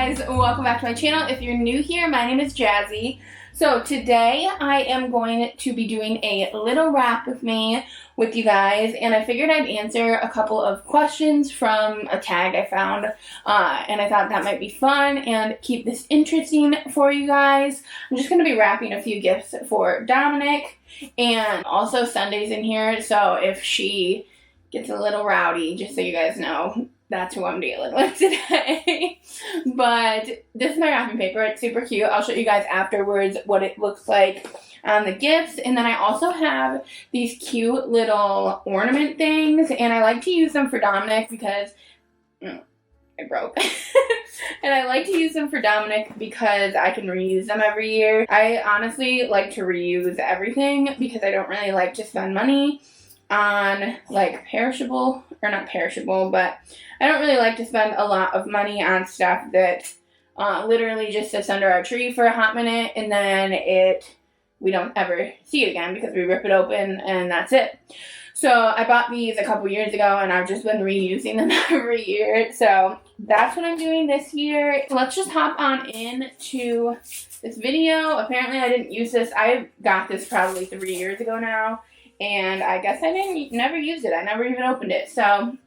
guys, welcome back to my channel. If you're new here, my name is Jazzy. So today I am going to be doing a little rap with you guys, and I figured I'd answer a couple of questions from a tag I found, and I thought that might be fun and keep this interesting for you guys. I'm just going to be wrapping a few gifts for Dominic, and also Sunday's in here, so if she gets a little rowdy, just so you guys know, that's who I'm dealing with today. But this is my wrapping paper. It's super cute. I'll show you guys afterwards what it looks like on the gifts. And then I also have these cute little ornament things, and I like to use them for Dominic because it broke. And I like to use them for Dominic because I can reuse them every year. I honestly like to reuse everything because I don't really like to spend money on like perishable, or not perishable, but I don't really like to spend a lot of money on stuff that literally just sits under our tree for a hot minute and then we don't ever see it again because we rip it open and that's it. So I bought these a couple years ago and I've just been reusing them every year. So that's what I'm doing this year. Let's just hop on into this video. Apparently I didn't use this. I got this probably 3 years ago now. And I guess I never used it. I never even opened it. So I'm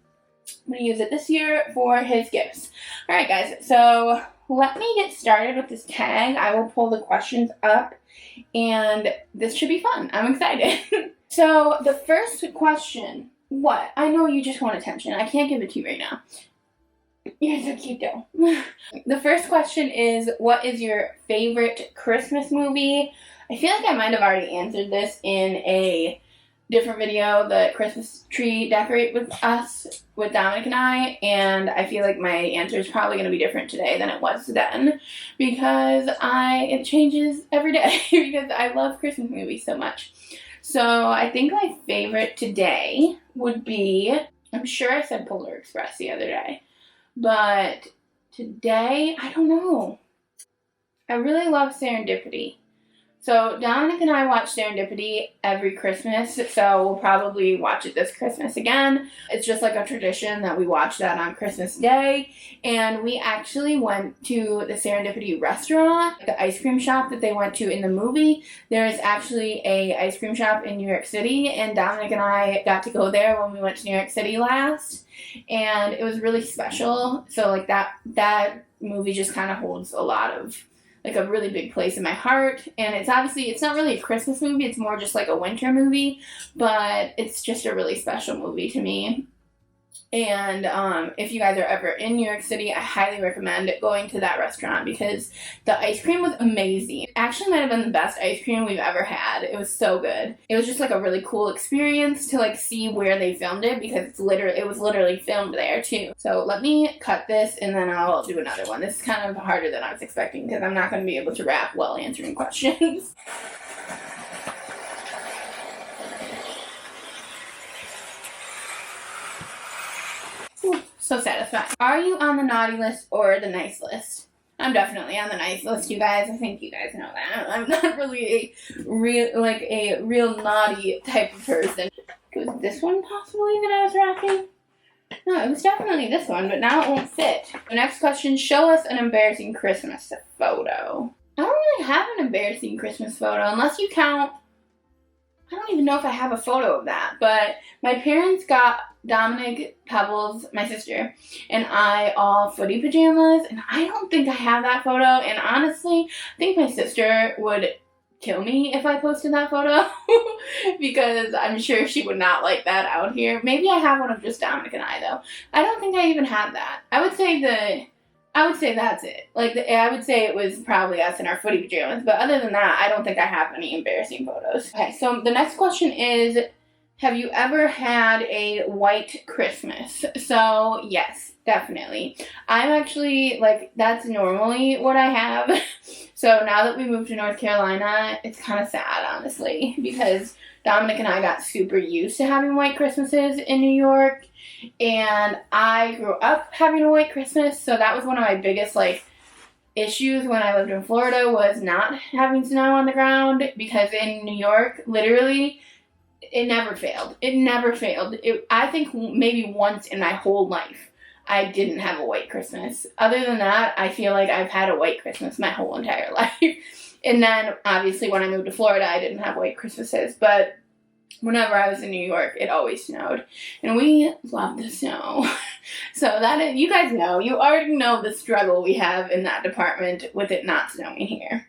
going to use it this year for his gifts. Alright guys, so let me get started with this tag. I will pull the questions up and this should be fun. I'm excited. So the first question, what? I know you just want attention. I can't give it to you right now. You're so cute though. The first question is, what is your favorite Christmas movie? I feel like I might have already answered this in a different video, the Christmas tree decorate with us, with Dominic and I, and I feel like my answer is probably going to be different today than it was then, because it changes every day, because I love Christmas movies so much. So I think my favorite today would be, I'm sure I said Polar Express the other day, but today, I don't know. I really love Serendipity. So Dominic and I watch Serendipity every Christmas, so we'll probably watch it this Christmas again. It's just like a tradition that we watch that on Christmas Day, and we actually went to the Serendipity restaurant, the ice cream shop that they went to in the movie. There is actually a ice cream shop in New York City, and Dominic and I got to go there when we went to New York City last, and it was really special. So like that movie just kind of holds a lot of, like, a really big place in my heart, and it's not really a Christmas movie, it's more just like a winter movie, but it's just a really special movie to me. And if you guys are ever in New York City, I highly recommend going to that restaurant because the ice cream was amazing. It actually might have been the best ice cream we've ever had. It was so good. It was just like a really cool experience to like see where they filmed it, because it was literally filmed there too. So let me cut this and then I'll do another one. This is kind of harder than I was expecting because I'm not going to be able to rap while answering questions. So satisfying. Are you on the naughty list or the nice list? I'm definitely on the nice list, you guys. I think you guys know that. I'm not really a real naughty type of person. Was this one possibly that I was wrapping? No, it was definitely this one, but now it won't fit. The next question, show us an embarrassing Christmas photo. I don't really have an embarrassing Christmas photo, unless you count, I don't even know if I have a photo of that, but my parents got Dominic, Pebbles, my sister, and I all footy pajamas, and I don't think I have that photo, and honestly, I think my sister would kill me if I posted that photo, because I'm sure she would not like that out here. Maybe I have one of just Dominic and I, though. I don't think I even have that. I would say that's it. I would say it was probably us in our footy pajamas, but other than that, I don't think I have any embarrassing photos. Okay, so the next question is, have you ever had a white Christmas? So, yes, definitely. I'm actually, that's normally what I have. So now that we moved to North Carolina, it's kind of sad, honestly, because Dominic and I got super used to having white Christmases in New York, and I grew up having a white Christmas, so that was one of my biggest, issues when I lived in Florida, was not having snow on the ground, because in New York, literally, it never failed. It never failed. I think maybe once in my whole life I didn't have a white Christmas. Other than that, I feel like I've had a white Christmas my whole entire life. And then, obviously, when I moved to Florida, I didn't have white Christmases. But whenever I was in New York, it always snowed. And we love the snow. So that is, you guys know, you already know the struggle we have in that department with it not snowing here.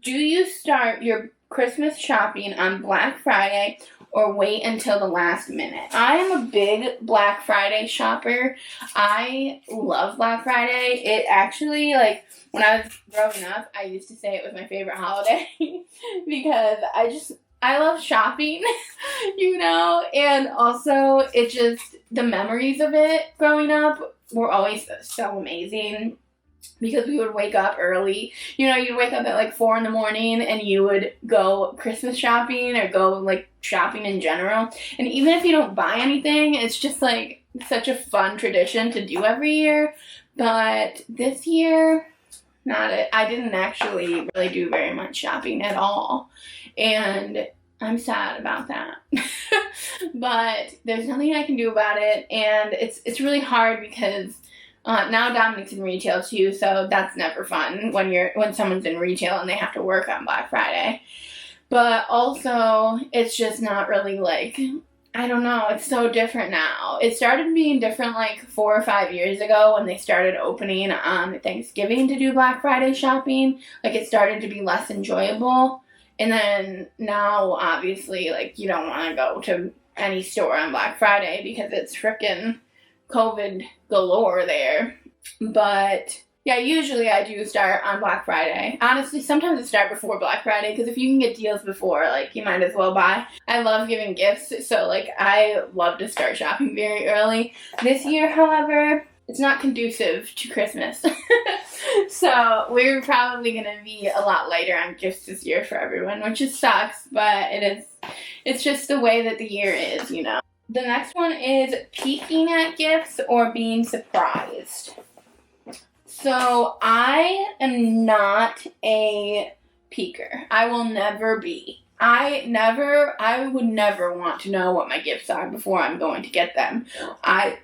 Do you start your Christmas shopping on Black Friday or wait until the last minute? I am a big Black Friday shopper. I love Black Friday. It actually, like, when I was growing up, I used to say it was my favorite holiday because I love shopping, you know, and also it just, the memories of it growing up were always so amazing. Because we would wake up early. You know, you'd wake up at like 4 in the morning and you would go Christmas shopping or go like shopping in general. And even if you don't buy anything, it's just like such a fun tradition to do every year. But this year, not it. I didn't actually really do very much shopping at all. And I'm sad about that. But there's nothing I can do about it. And it's really hard because now Dominic's in retail too, so that's never fun when someone's in retail and they have to work on Black Friday. But also, it's just not really like, I don't know, it's so different now. It started being different like 4 or 5 years ago when they started opening on Thanksgiving to do Black Friday shopping. Like, it started to be less enjoyable. And then now, obviously, like, you don't want to go to any store on Black Friday because it's frickin' COVID galore there. But yeah, usually I do start on Black Friday. Honestly, sometimes I start before Black Friday because if you can get deals before, like, you might as well buy. I love giving gifts, so like I love to start shopping very early. This year, however, it's not conducive to Christmas. So we're probably gonna be a lot lighter on gifts this year for everyone, which just sucks, but it's just the way that the year is, you know. The next one is peeking at gifts or being surprised. So I am not a peeker. I will never be. I would never want to know what my gifts are before I'm going to get them. I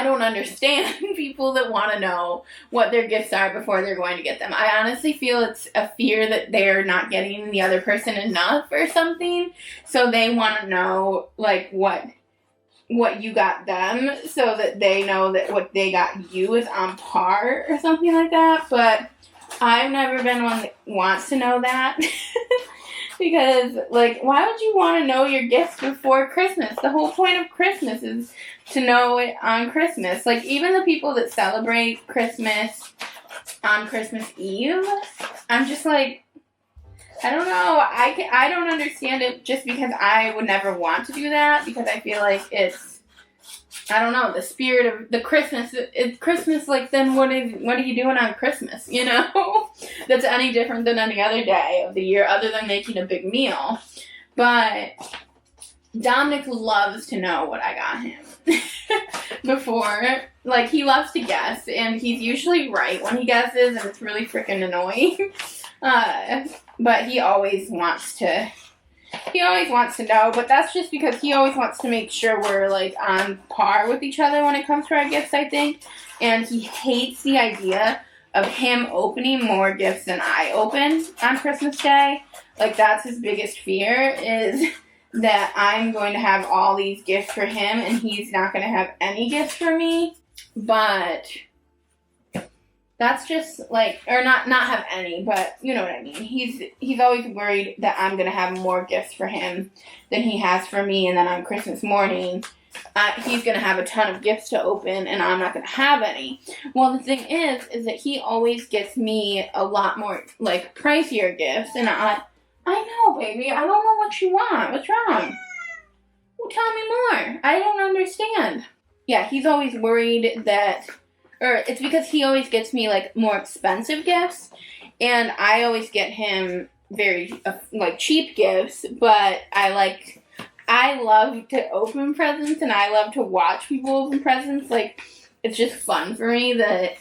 don't understand people that want to know what their gifts are before they're going to get them. I honestly feel it's a fear that they're not getting the other person enough or something. So they want to know, like, what you got them so that they know that what they got you is on par or something like that. But I've never been one that wants to know that. Because, like, why would you want to know your gifts before Christmas? The whole point of Christmas is to know it on Christmas. Like, even the people that celebrate Christmas on Christmas Eve, I'm just like, I don't know. I don't understand it just because I would never want to do that, because I feel like it's, I don't know, the spirit of the Christmas. It's Christmas, like, then what are you doing on Christmas, you know? That's any different than any other day of the year other than making a big meal. But Dominic loves to know what I got him before. Like, he loves to guess, and he's usually right when he guesses, and it's really freaking annoying. But he always wants to know, but that's just because he always wants to make sure we're, like, on par with each other when it comes to our gifts, I think. And he hates the idea of him opening more gifts than I open on Christmas Day. Like, that's his biggest fear, is that I'm going to have all these gifts for him and he's not going to have any gifts for me. But that's just, like, or not have any, but you know what I mean. He's always worried that I'm going to have more gifts for him than he has for me, and then on Christmas morning, he's going to have a ton of gifts to open, and I'm not going to have any. Well, the thing is that he always gets me a lot more, like, pricier gifts, and I know, baby, I don't know what you want. What's wrong? Well, tell me more. I don't understand. Yeah, he's always worried that, or it's because he always gets me, like, more expensive gifts, and I always get him very, like, cheap gifts, but I love to open presents, and I love to watch people open presents. Like, it's just fun for me that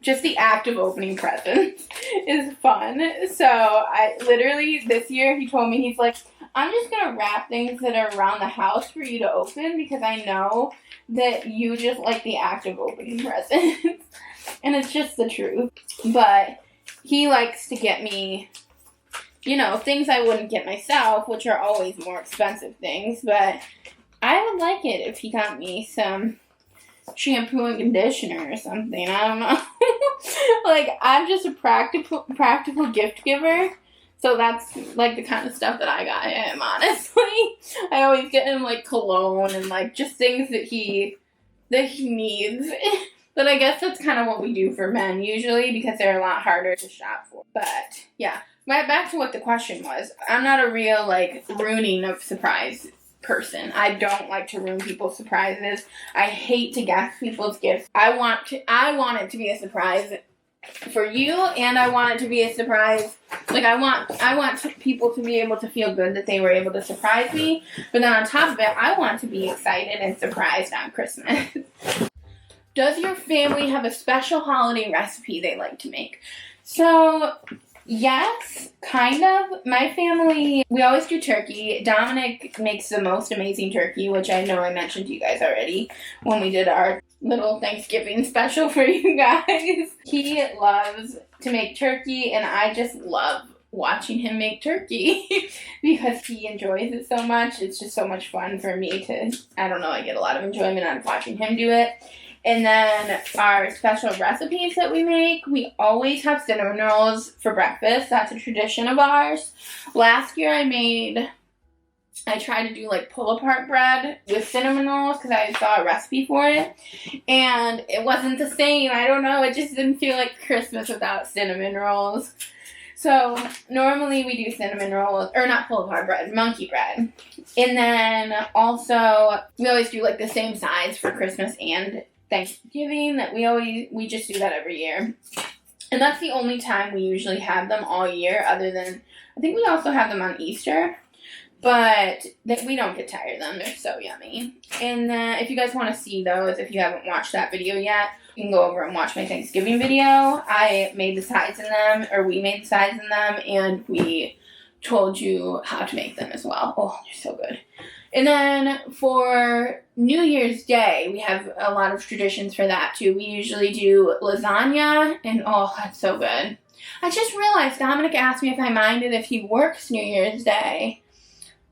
just the act of opening presents is fun. So I literally, this year, he told me, he's like, I'm just going to wrap things that are around the house for you to open because I know that you just like the act of opening presents. And it's just the truth. But he likes to get me, you know, things I wouldn't get myself, which are always more expensive things. But I would like it if he got me some shampoo and conditioner or something. I don't know. Like, I'm just a practical gift giver. So that's, like, the kind of stuff that I got him, honestly. I always get him, like, cologne and, like, just things that he needs. But I guess that's kind of what we do for men usually because they're a lot harder to shop for. But, yeah. Back to what the question was. I'm not a real, like, ruining of surprise person. I don't like to ruin people's surprises. I hate to guess people's gifts. I want it to be a surprise for you, and I want it to be a surprise. Like, I want people to be able to feel good that they were able to surprise me, but then on top of it, I want to be excited and surprised on Christmas. Does your family have a special holiday recipe they like to make? So, yes, kind of. My family, we always do turkey. Dominic makes the most amazing turkey, which I know I mentioned to you guys already when we did our little Thanksgiving special for you guys. He loves to make turkey, and I just love watching him make turkey because he enjoys it so much. It's just so much fun for me to, I don't know, I get a lot of enjoyment out of watching him do it. And then our special recipes that we make, we always have cinnamon rolls for breakfast. That's a tradition of ours. Last year I tried to do like pull-apart bread with cinnamon rolls because I saw a recipe for it. And it wasn't the same. I don't know. It just didn't feel like Christmas without cinnamon rolls. So normally we do cinnamon rolls, or not pull-apart bread, monkey bread. And then also we always do like the same size for Christmas and Thanksgiving that we just do that every year. And that's the only time we usually have them all year, other than, I think we also have them on Easter. But we don't get tired of them. They're so yummy. And then if you guys want to see those, if you haven't watched that video yet, you can go over and watch my Thanksgiving video. I made the sides in them, or we made the sides in them, and we told you how to make them as well. Oh, they're so good. And then for New Year's Day, we have a lot of traditions for that too. We usually do lasagna, and oh, that's so good. I just realized Dominic asked me if I minded if he works New Year's Day.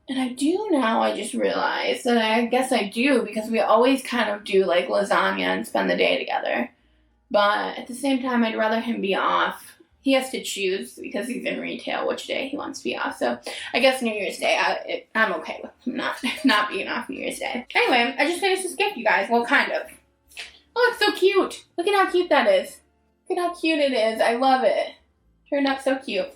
And I do now, I just realized. And I guess I do, because we always kind of do like lasagna and spend the day together. But at the same time, I'd rather him be off. He has to choose, because he's in retail, which day he wants to be off. So I guess New Year's Day, I'm okay with him not being off New Year's Day. Anyway, I just finished this gift, you guys. Well, kind of. Oh, it's so cute. Look at how cute that is. Look at how cute it is. I love it. Turned out so cute.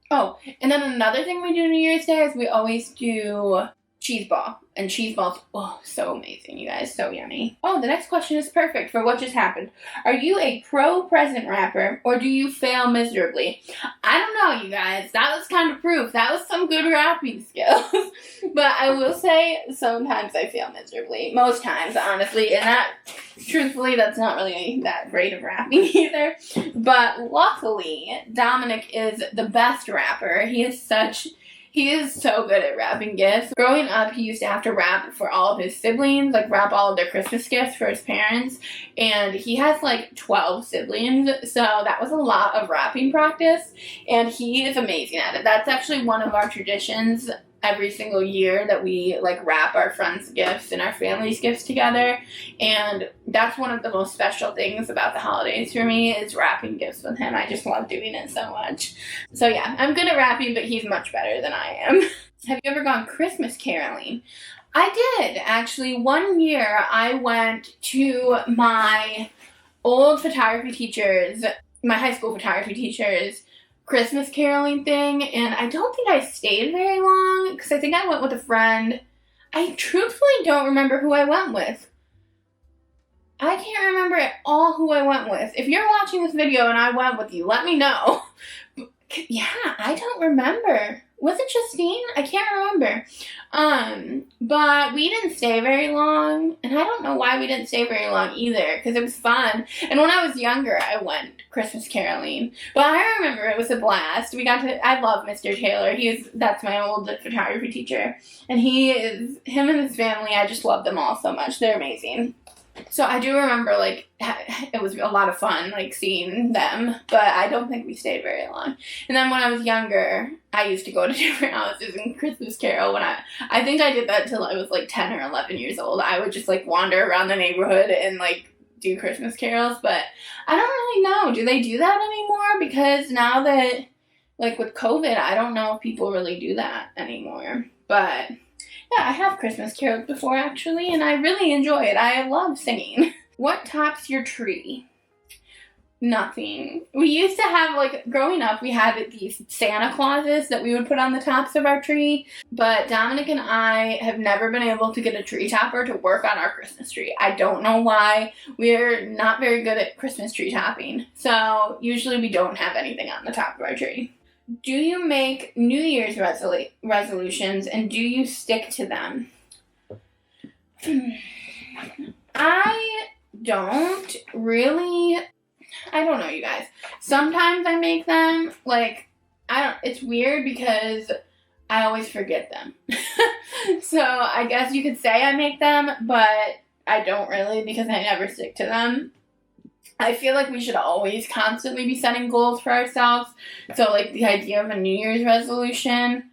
Oh, and then another thing we do New Year's Day is we always do cheese ball. And cheese balls, oh, so amazing, you guys. So yummy. Oh, the next question is perfect for what just happened. Are you a pro present wrapper, or do you fail miserably? I don't know, you guys. That was kind of proof. That was some good wrapping skills. But I will say, sometimes I fail miserably. Most times, honestly. And that, truthfully, that's not really that great of wrapping either. But luckily, Dominic is the best wrapper. He is so good at wrapping gifts. Growing up, he used to have to wrap for all of his siblings, like wrap all of their Christmas gifts for his parents. And he has like 12 siblings, so that was a lot of wrapping practice. And he is amazing at it. That's actually one of our traditions every single year, that we like wrap our friends' gifts and our family's gifts together. And that's one of the most special things about the holidays for me, is wrapping gifts with him. I just love doing it so much. So yeah, I'm good at wrapping, but he's much better than I am. Have you ever gone Christmas caroling? I did, actually. One year I went to my old photography teacher's, my high school photography teacher's Christmas caroling thing, and I don't think I stayed very long, because I think I went with a friend. I truthfully don't remember who I went with. I can't remember at all who I went with. If you're watching this video and I went with you, let me know. Yeah, I don't remember. Was it Justine? I can't remember. But we didn't stay very long, and I don't know why we didn't stay very long either, because it was fun. And when I was younger, I went Christmas caroling. But I remember it was a blast. I love Mr. Taylor. That's my old photography teacher. And him and his family, I just love them all so much. They're amazing. So I do remember, like, it was a lot of fun, like, seeing them, but I don't think we stayed very long. And then when I was younger, I used to go to different houses and Christmas carol I think I did that till I was, like, 10 or 11 years old. I would just, like, wander around the neighborhood and, like, do Christmas carols, but I don't really know. Do they do that anymore? Because now that, like, with COVID, I don't know if people really do that anymore, but... yeah, I have Christmas carols before, actually, and I really enjoy it. I love singing. What tops your tree? Nothing. We used to have, like, growing up, we had these Santa Clauses that we would put on the tops of our tree, but Dominic and I have never been able to get a tree topper to work on our Christmas tree. I don't know why. We're not very good at Christmas tree topping, so usually we don't have anything on the top of our tree. Do you make New Year's resolutions, and do you stick to them? I don't really. I don't know, you guys. Sometimes I make them, like, it's weird because I always forget them. So I guess you could say I make them, but I don't really because I never stick to them. I feel like we should always constantly be setting goals for ourselves. So, like, the idea of a New Year's resolution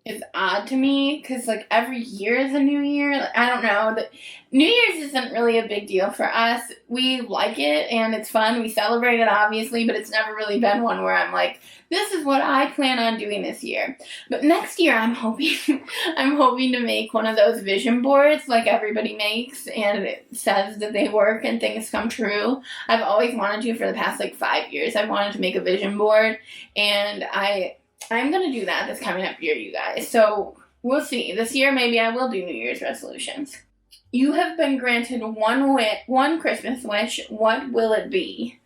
is odd to me because, like, every year is a new year. Like, I don't know. New Year's isn't really a big deal for us. We like it and it's fun. We celebrate it, obviously, but it's never really been one where I'm like, this is what I plan on doing this year. But next year, I'm hoping to make one of those vision boards like everybody makes, and it says that they work and things come true. I've always wanted to for the past, like, 5 years. I've wanted to make a vision board, and I'm going to do that this coming up year, you guys. So we'll see. This year, maybe I will do New Year's resolutions. You have been granted one Christmas wish. What will it be?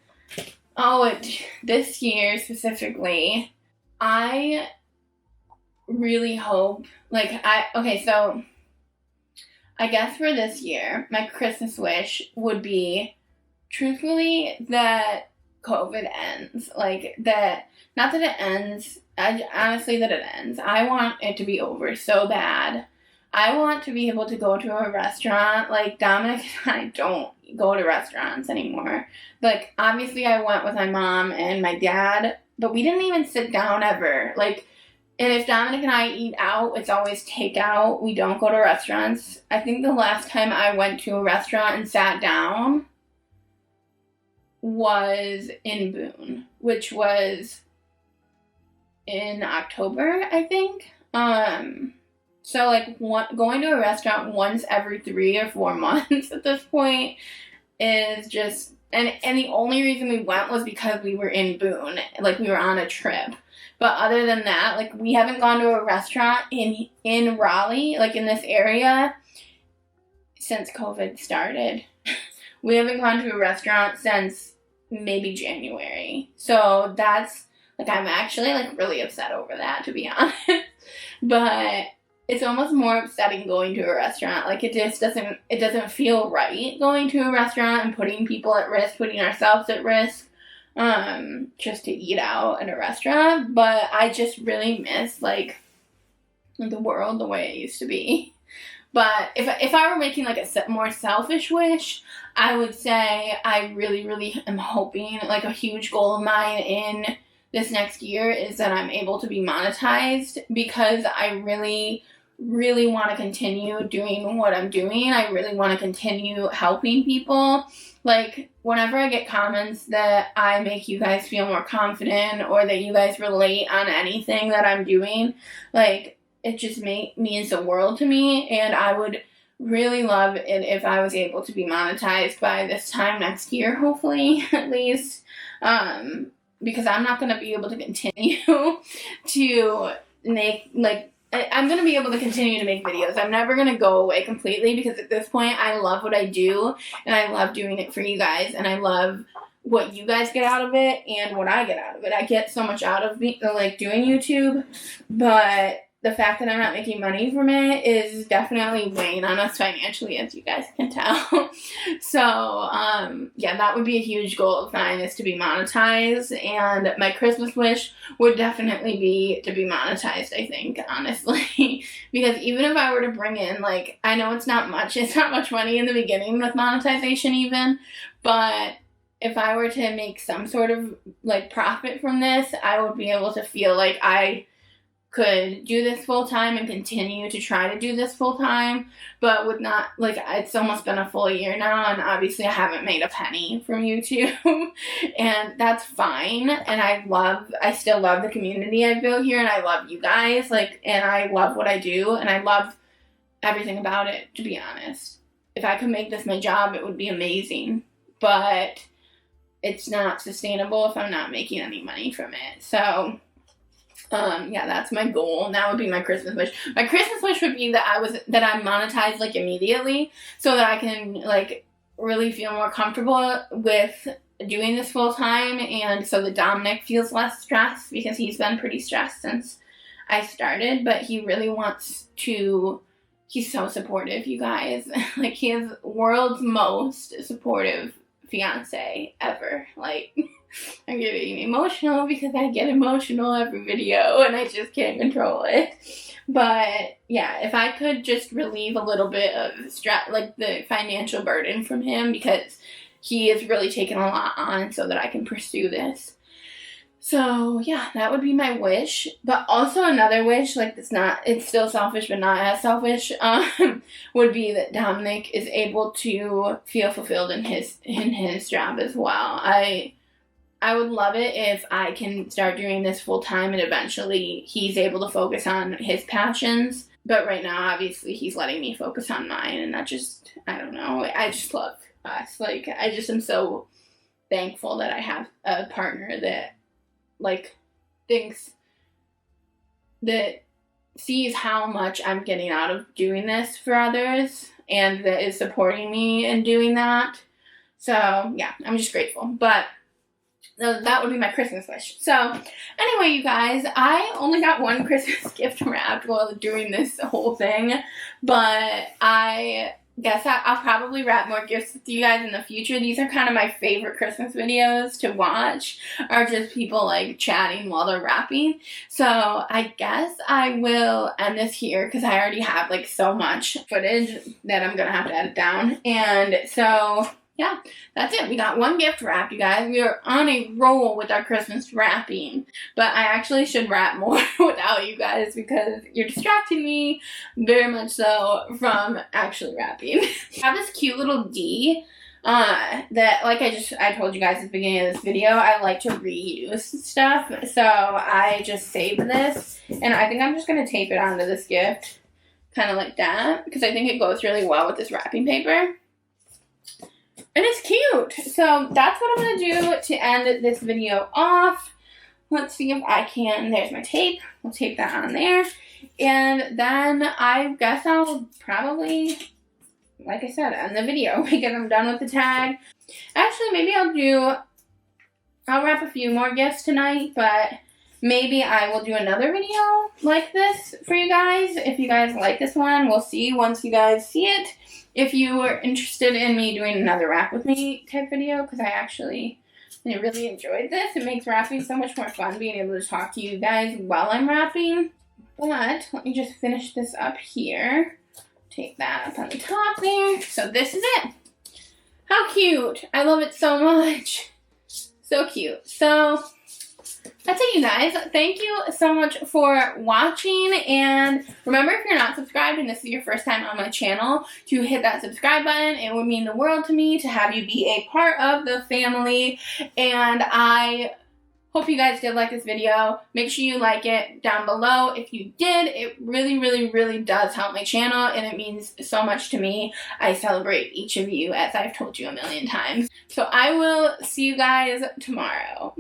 This year specifically, I really hope, so I guess for this year, my Christmas wish would be, truthfully, that COVID ends. Not that it ends, honestly that it ends. I want it to be over so bad. I want to be able to go to a restaurant. Like, Dominic and I don't go to restaurants anymore. Like, obviously I went with my mom and my dad, but we didn't even sit down ever. Like, and if Dominic and I eat out, it's always takeout. We don't go to restaurants. I think the last time I went to a restaurant and sat down was in Boone, which was in October, I think. So, like, going to a restaurant once every 3 or 4 months at this point is just... And the only reason we went was because we were in Boone. Like, we were on a trip. But other than that, like, we haven't gone to a restaurant in Raleigh, like, in this area, since COVID started. We haven't gone to a restaurant since maybe January. So that's... like, I'm actually, like, really upset over that, to be honest. But... it's almost more upsetting going to a restaurant. Like, it doesn't feel right going to a restaurant and putting people at risk, putting ourselves at risk, just to eat out at a restaurant. But I just really miss, like, the world the way it used to be. But if I were making, like, a more selfish wish, I would say I really, really am hoping, like, a huge goal of mine in this next year is that I'm able to be monetized, because I really want to continue doing what I'm doing. I really want to continue helping people. Like, whenever I get comments that I make you guys feel more confident or that you guys relate on anything that I'm doing, like, it just means the world to me, and I would really love it if I was able to be monetized by this time next year, hopefully, at least, because I'm not going to be able to continue to make, like, I'm going to be able to continue to make videos. I'm never going to go away completely, because at this point I love what I do and I love doing it for you guys, and I love, what you guys get out of it and what I get out of it. I get so much out of like doing YouTube, but the fact that I'm not making money from it is definitely weighing on us financially, as you guys can tell. So, yeah, that would be a huge goal of mine, is to be monetized, and my Christmas wish would definitely be to be monetized, I think, honestly. Because even if I were to bring in, like, I know it's not much money in the beginning with monetization even, but if I were to make some sort of, like, profit from this, I would be able to feel like I could do this full time and continue to try to do this full time, but with not, like, it's almost been a full year now, and obviously I haven't made a penny from YouTube, and that's fine, and I still love the community I've built here, and I love you guys, like, and I love what I do, and I love everything about it, to be honest. If I could make this my job, it would be amazing, but it's not sustainable if I'm not making any money from it. So yeah, that's my goal. And that would be my Christmas wish. My Christmas wish would be that I'm monetized, like, immediately, so that I can, like, really feel more comfortable with doing this full time, and so that Dominic feels less stressed, because he's been pretty stressed since I started, but he really wants to. He's so supportive, you guys. Like, he is world's most supportive fiance ever. Like, I'm getting emotional because I get emotional every video and I just can't control it. But yeah, if I could just relieve a little bit of stress, like the financial burden from him, because he is really taking a lot on, so that I can pursue this. So yeah, that would be my wish. But also another wish, like, it's still selfish but not as selfish, would be that Dominic is able to feel fulfilled in his job as well. I would love it if I can start doing this full time and eventually he's able to focus on his passions. But right now, obviously, he's letting me focus on mine, and that just, I don't know, I just love us. Like, I just am so thankful that I have a partner that, like, sees how much I'm getting out of doing this for others, and that is supporting me in doing that. So yeah, I'm just grateful. But that would be my Christmas wish. So anyway, you guys, I only got one Christmas gift wrapped while doing this whole thing, but I guess I'll probably wrap more gifts with you guys in the future. These are kind of my favorite Christmas videos to watch, are just people, like, chatting while they're wrapping. So I guess I will end this here, because I already have, like, so much footage that I'm gonna have to edit down. And so yeah, that's it. We got one gift wrapped, you guys. We are on a roll with our Christmas wrapping. But I actually should wrap more without you guys, because you're distracting me very much so from actually wrapping. I have this cute little D that, like I told you guys at the beginning of this video, I like to reuse stuff. So I just saved this, and I think I'm just going to tape it onto this gift, kind of like that, because I think it goes really well with this wrapping paper. And it's cute. So that's what I'm going to do to end this video off. Let's see if I can. There's my tape. We'll tape that on there. And then I guess I'll probably, like I said, end the video because I'm done with the tag. Actually, maybe I'll wrap a few more gifts tonight, but maybe I will do another video like this for you guys. If you guys like this one, we'll see once you guys see it. If you were interested in me doing another wrap with me type video, because I really enjoyed this. It makes wrapping so much more fun, being able to talk to you guys while I'm wrapping. But let me just finish this up here. Take that up on the top there. So this is it. How cute. I love it so much. So cute. So that's it, you guys. Thank you so much for watching, and remember, if you're not subscribed and this is your first time on my channel, to hit that subscribe button. It would mean the world to me to have you be a part of the family, and I hope you guys did like this video. Make sure you like it down below. If you did, it really, really, really does help my channel, and it means so much to me. I celebrate each of you, as I've told you a million times. So I will see you guys tomorrow.